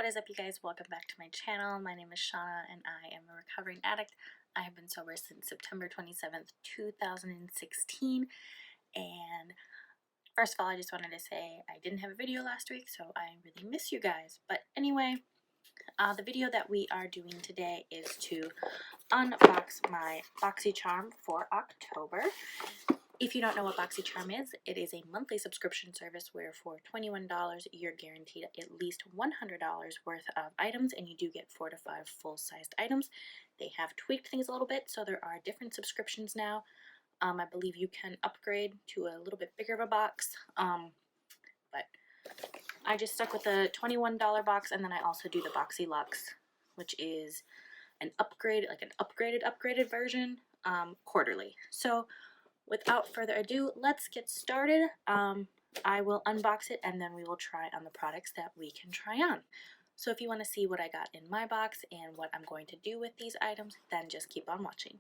is up, you guys? Welcome back to my channel. My name is Shauna and I am a recovering addict. I have been sober since September 27th, 2016. And first of all, I just wanted to say I didn't have a video last week, so I really miss you guys. But anyway, the video that we are doing today is to unbox my BoxyCharm for October. If you don't know what BoxyCharm is, it is a monthly subscription service where for $21 you're guaranteed at least $100 worth of items, and you do get 4 to 5 full-sized items. They have tweaked things a little bit, so there are different subscriptions now. I believe you can upgrade to a little bit bigger of a box, but I just stuck with the $21 box, and then I also do the Boxy Luxe, which is an upgrade, like an upgraded version, quarterly. So without further ado, let's get started. I will unbox it and then we will try on the products that we can try on. So if you want to see what I got in my box and what I'm going to do with these items, then just keep on watching.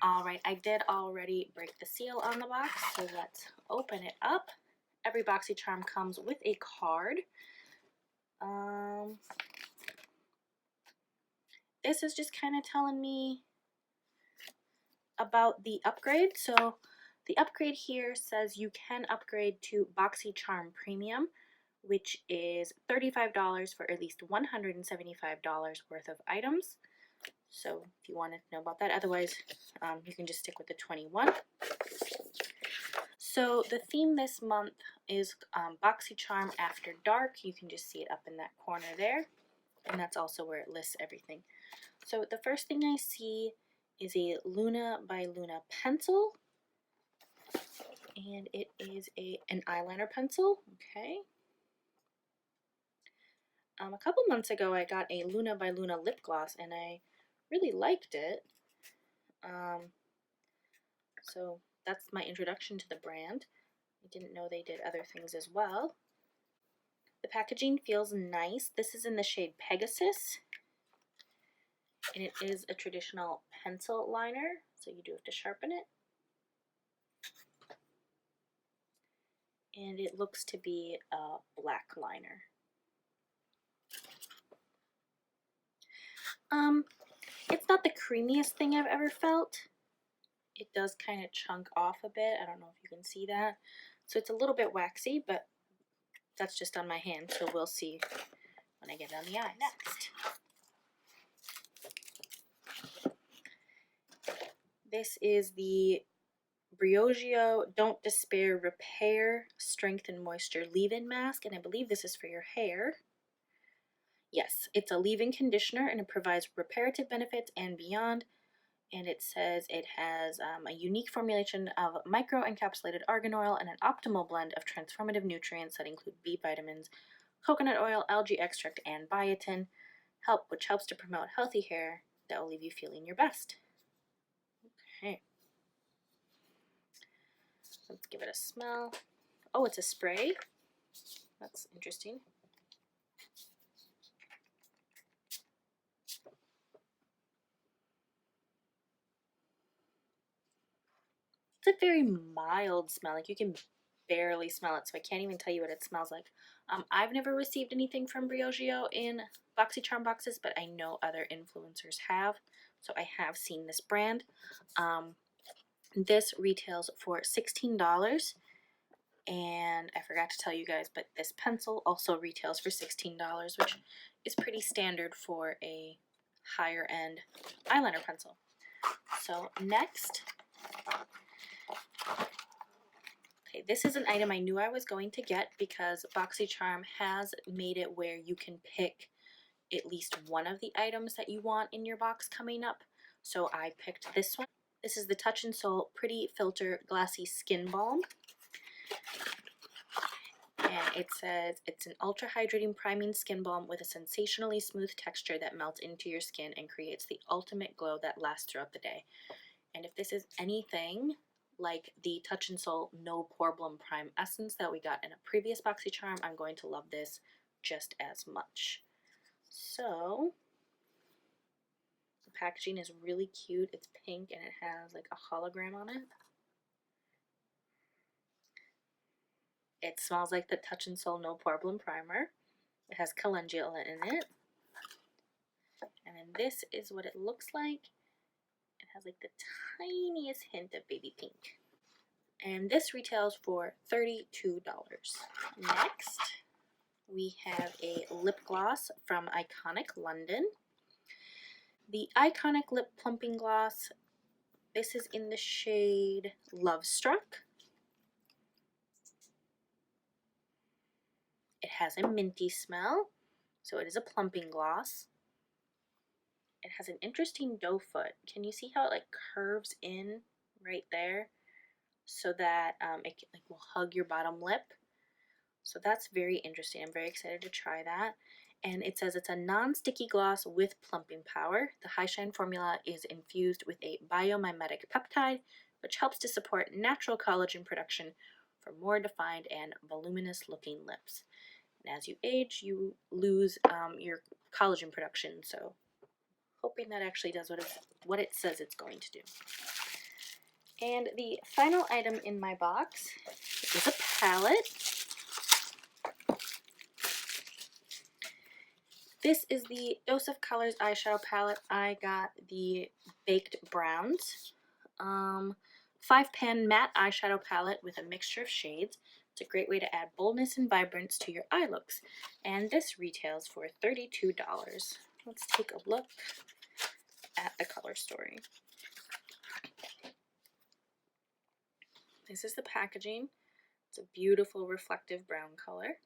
Alright, I did already break the seal on the box, so let's open it up. Every BoxyCharm comes with a card. This is just kind of telling me about the upgrade. So the upgrade here says you can upgrade to BoxyCharm Premium, which is $35 for at least $175 worth of items. So if you wanted to know about that, otherwise you can just stick with the 21. So the theme this month is BoxyCharm After Dark. You can just see it up in that corner there, and that's also where it lists everything. So the first thing I see is a Luna by Luna pencil, and it is an eyeliner pencil. Okay. A couple months ago I got a Luna by Luna lip gloss and I really liked it. So that's my introduction to the brand. I didn't know they did other things as well. The packaging feels nice. This is in the shade Pegasus, and it is a traditional pencil liner, so you do have to sharpen it. And it looks to be a black liner. It's not the creamiest thing I've ever felt. It does kind of chunk off a bit. I don't know if you can see that. So it's a little bit waxy, but that's just on my hand, so we'll see when I get it on the eye. Next, this is the Briogeo Don't Despair Repair Strength and Moisture Leave-In Mask, and I believe this is for your hair. Yes, it's a leave-in conditioner and it provides reparative benefits and beyond. And it says it has a unique formulation of micro-encapsulated argan oil and an optimal blend of transformative nutrients that include B vitamins, coconut oil, algae extract, and biotin, which helps to promote healthy hair that will leave you feeling your best. Okay. Let's give it a smell. Oh, it's a spray. That's interesting. It's a very mild smell. Like, you can barely smell it, so I can't even tell you what it smells like. I've never received anything from Briogeo in BoxyCharm boxes, but I know other influencers have, so I have seen this brand. This retails for $16, and I forgot to tell you guys, but this pencil also retails for $16, which is pretty standard for a higher end eyeliner pencil. So next, okay, this is an item I knew I was going to get because BoxyCharm has made it where you can pick at least one of the items that you want in your box coming up. So I picked this one. This is the Touch and Soul Pretty Filter Glassy Skin Balm. And it says it's an ultra hydrating priming skin balm with a sensationally smooth texture that melts into your skin and creates the ultimate glow that lasts throughout the day. And if this is anything like the Touch and Soul No Problem Prime Essence that we got in a previous BoxyCharm, I'm going to love this just as much. So the packaging is really cute. It's pink and it has like a hologram on it. It smells like the Touch and Soul No Problem Primer. It has calendula in it. And then this is what it looks like. It has like the tiniest hint of baby pink. And this retails for $32. Next, we have a lip gloss from Iconic London. The Iconic Lip Plumping Gloss, this is in the shade Love Struck. It has a minty smell, so it is a plumping gloss. It has an interesting doe foot. Can you see how it like curves in right there so that it like will hug your bottom lip? So that's very interesting. I'm very excited to try that. And it says it's a non-sticky gloss with plumping power. The High Shine formula is infused with a biomimetic peptide, which helps to support natural collagen production for more defined and voluminous looking lips. And as you age, you lose your collagen production. So hoping that actually does what it says it's going to do. And the final item in my box is a palette. This is the Dose of Colors eyeshadow palette. I got the Baked Browns 5-pan matte eyeshadow palette with a mixture of shades. It's a great way to add boldness and vibrance to your eye looks. And this retails for $32. Let's take a look at the color story. This is the packaging. It's a beautiful reflective brown color.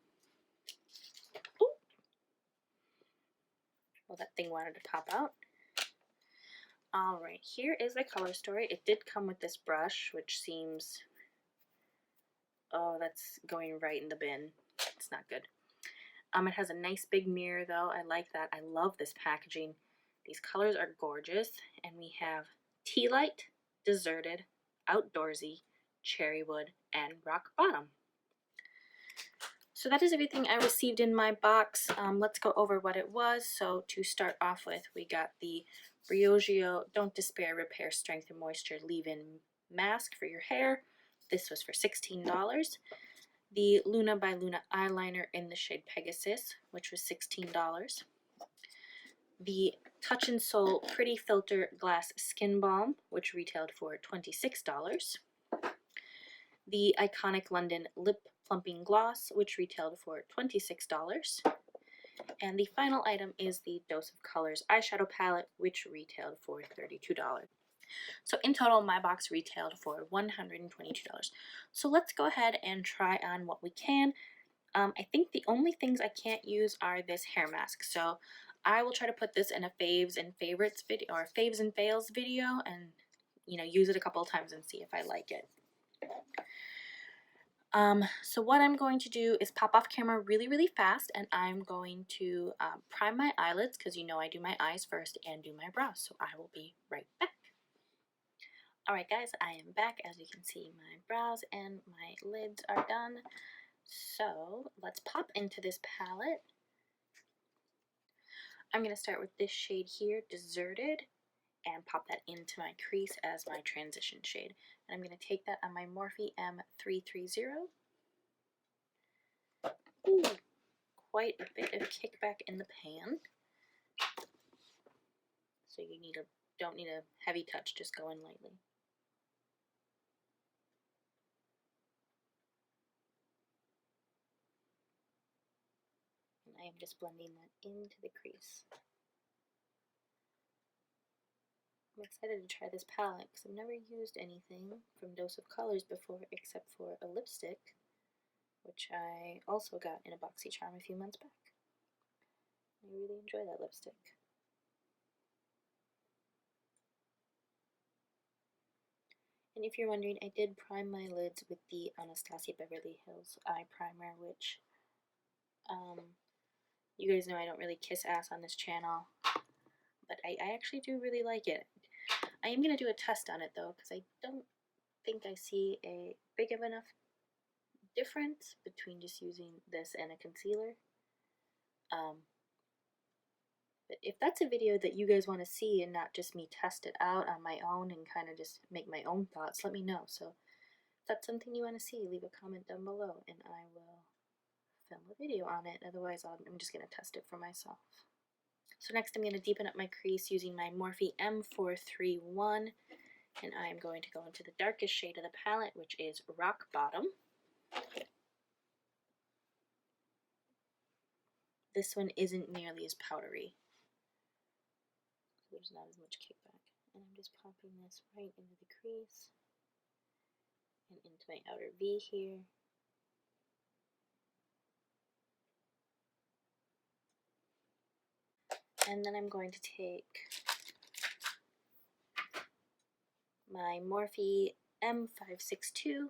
Ooh. Well, that thing wanted to pop out. Alright, here is the color story. It did come with this brush, which seems... oh, that's going right in the bin. It's not good. It has a nice big mirror, though. I like that. I love this packaging. These colors are gorgeous. And we have Tea Light, Deserted, Outdoorsy, Cherry Wood, and Rock Bottom. So that is everything I received in my box. Let's go over what it was. So to start off with, we got the Briogeo Don't Despair Repair Strength and Moisture Leave-In Mask for your hair. This was for $16. The Luna by Luna eyeliner in the shade Pegasus, which was $16. The Touch and Soul Pretty Filter Glass Skin Balm, which retailed for $26. The Iconic London Lip Plumping Gloss, which retailed for $26. And the final item is the Dose of Colors eyeshadow palette, which retailed for $32. So in total, my box retailed for $122. So let's go ahead and try on what we can. I think the only things I can't use are this hair mask. So I will try to put this in a faves and favorites video, or faves and fails video, and use it a couple of times and see if I like it. So what I'm going to do is pop off camera really, really fast, and I'm going to prime my eyelids, because I do my eyes first and do my brows. So I will be right back. Alright guys, I am back. As you can see, my brows and my lids are done. So let's pop into this palette. I'm going to start with this shade here, Deserted, and pop that into my crease as my transition shade. And I'm going to take that on my Morphe M330. Ooh, quite a bit of kickback in the pan. So you don't need a heavy touch, just go in lightly. And I am just blending that into the crease. I'm excited to try this palette because I've never used anything from Dose of Colors before except for a lipstick, which I also got in a Boxy charm a few months back. I really enjoy that lipstick. And if you're wondering, I did prime my lids with the Anastasia Beverly Hills eye primer, which you guys know I don't really kiss ass on this channel, but I actually do really like it. I am going to do a test on it though, because I don't think I see a big enough difference between just using this and a concealer. if that's a video that you guys want to see and not just me test it out on my own and kind of just make my own thoughts, let me know. So if that's something you want to see, leave a comment down below and I will film a video on it. Otherwise, I'm just going to test it for myself. So next I'm going to deepen up my crease using my Morphe M431, and I am going to go into the darkest shade of the palette, which is Rock Bottom. This one isn't nearly as powdery, so there's not as much kickback. And I'm just popping this right into the crease and into my outer V here. And then I'm going to take my Morphe M562,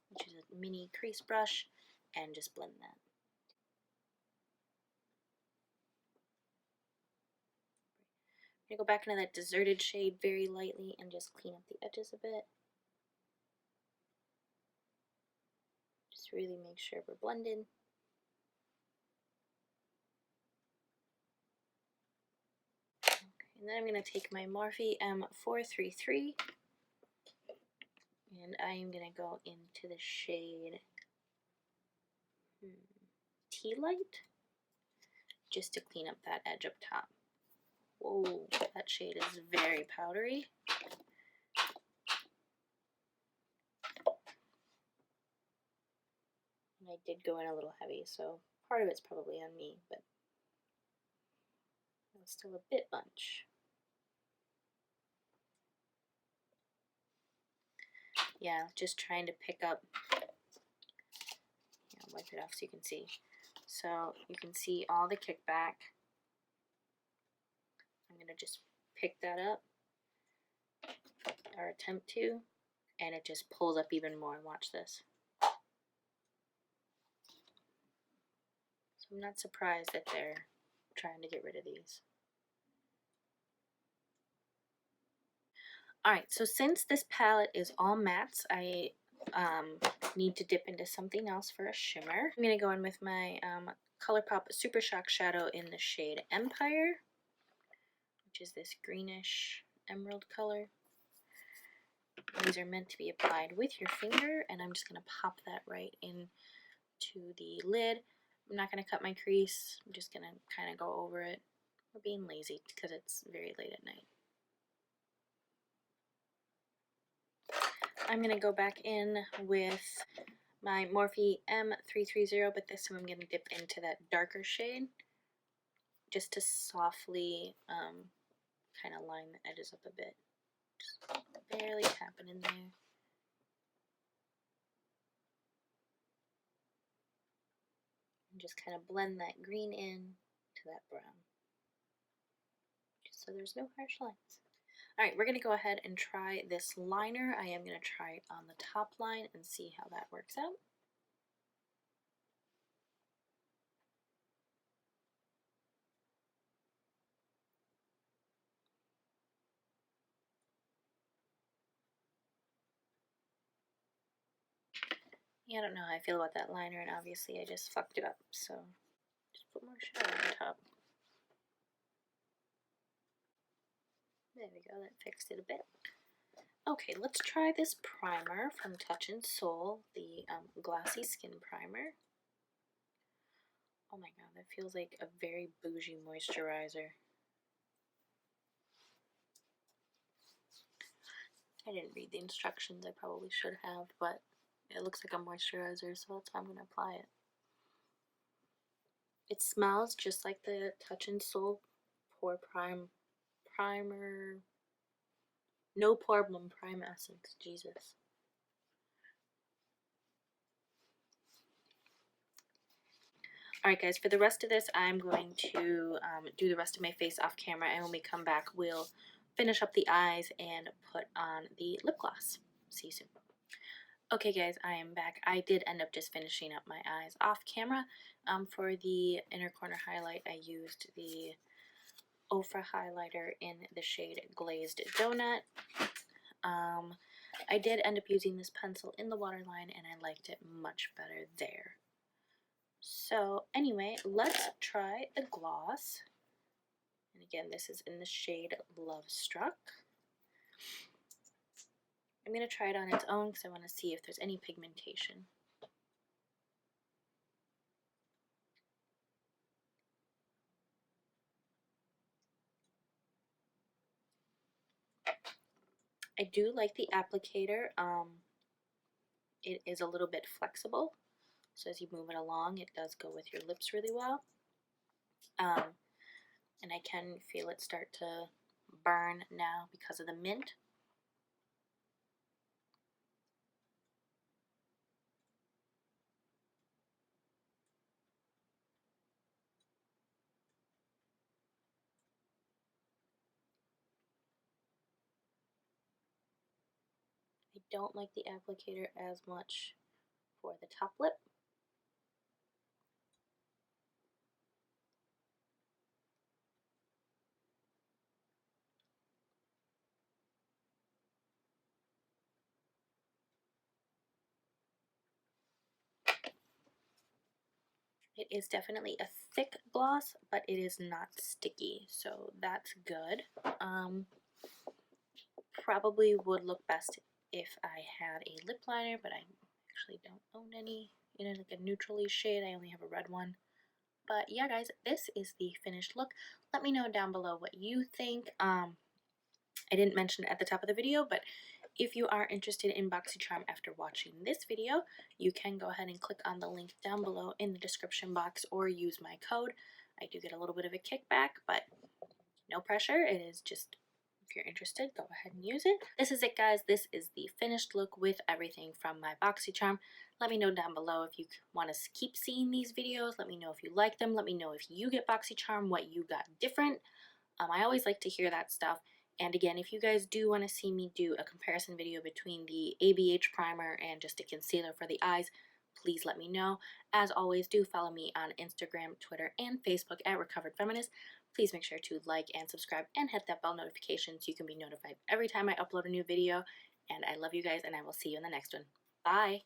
which is a mini crease brush, and just blend that. I'm going to go back into that deserted shade very lightly and just clean up the edges a bit. Just really make sure we're blended. And then I'm going to take my Morphe M433 and I am going to go into the shade Tea Light just to clean up that edge up top. Whoa, that shade is very powdery. And I did go in a little heavy, so part of it's probably on me, but it was still a bit much. Yeah, just trying to pick up, wipe it off so you can see. So you can see all the kickback. I'm going to just pick that up, or attempt to, and it just pulls up even more. Watch this. So I'm not surprised that they're trying to get rid of these. Alright, so since this palette is all mattes, I need to dip into something else for a shimmer. I'm going to go in with my ColourPop Super Shock Shadow in the shade Empire, which is this greenish emerald color. These are meant to be applied with your finger, and I'm just going to pop that right into the lid. I'm not going to cut my crease. I'm just going to kind of go over it. We're being lazy because it's very late at night. I'm going to go back in with my Morphe M330, but this time I'm going to dip into that darker shade just to softly kind of line the edges up a bit. Just barely tapping in there. And just kind of blend that green in to that brown, just so there's no harsh lines. Alright, we're going to go ahead and try this liner. I am going to try it on the top line and see how that works out. Yeah, I don't know how I feel about that liner, and obviously I just fucked it up, so just put more shadow on top. There we go, that fixed it a bit. Okay, let's try this primer from Touch and Soul, the Glossy Skin Primer. Oh my god, that feels like a very bougie moisturizer. I didn't read the instructions, I probably should have, but it looks like a moisturizer, so that's how I'm going to apply it. It smells just like the Touch and Soul Pore Primer. No Problem Prime Essence, Jesus. Alright guys, for the rest of this, I'm going to do the rest of my face off camera, and when we come back, we'll finish up the eyes and put on the lip gloss. See you soon. Okay guys, I am back. I did end up just finishing up my eyes off camera. For the inner corner highlight, I used the Ofra highlighter in the shade Glazed Donut. I did end up using this pencil in the waterline, and I liked it much better there. So anyway, let's try the gloss. And again, this is in the shade Love Struck. I'm going to try it on its own because I want to see if there's any pigmentation. I do like the applicator. It is a little bit flexible, so as you move it along, it does go with your lips really well. And I can feel it start to burn now because of the mint. I don't like the applicator as much for the top lip. It is definitely a thick gloss, but it is not sticky, so that's good. Probably would look best if I had a lip liner, but I actually don't own any in like a neutrally shade. I only have a red one. But yeah, guys, this is the finished look. Let me know down below what you think. I didn't mention it at the top of the video, but if you are interested in BoxyCharm after watching this video, you can go ahead and click on the link down below in the description box or use my code. I do get a little bit of a kickback, but no pressure. It is just, if you're interested, go ahead and use it. This is it, guys. This is the finished look with everything from my BoxyCharm. Let me know down below if you want to keep seeing these videos. Let me know if you like them. Let me know if you get BoxyCharm, what you got different. I always like to hear that stuff. And again, if you guys do want to see me do a comparison video between the ABH primer and just a concealer for the eyes, please let me know. As always, do follow me on Instagram, Twitter, and Facebook at Recovered Feminist. Please make sure to like and subscribe and hit that bell notification so you can be notified every time I upload a new video. And I love you guys, and I will see you in the next one. Bye!